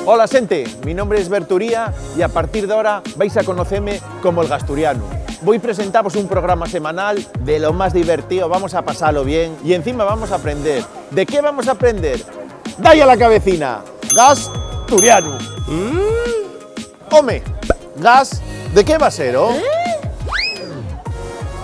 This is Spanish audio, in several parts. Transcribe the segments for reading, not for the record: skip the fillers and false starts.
Hola xente, mi nombre es Berturía y a partir de ahora vais a conocerme como el Gasturiano. Voy a presentaros un programa semanal de lo más divertido, vamos a pasarlo bien y encima vamos a aprender. ¿De qué vamos a aprender? ¡Dai a la cabecina! Gasturiano. Home, gas, ¿de qué va a ser, oh?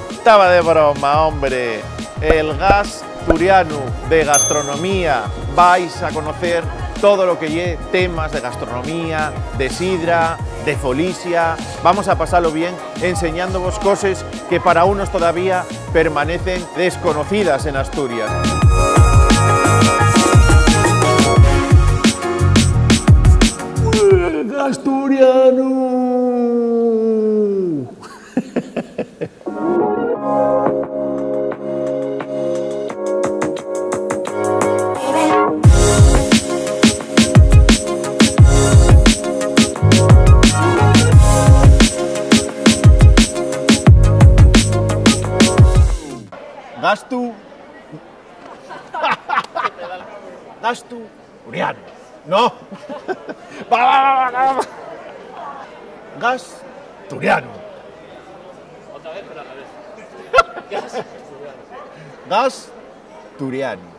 Estaba de broma, hombre. El Gasturiano de gastronomía. Vais a conocer todo lo que lleve temas de gastronomía, de sidra, de folicia. Vamos a pasarlo bien enseñándoos cosas que para unos todavía permanecen desconocidas en Asturias. ¡Gasturiano! Gasturiano. No. Va. Gasturiano. Otra vez, pero al revés. Gasturiano.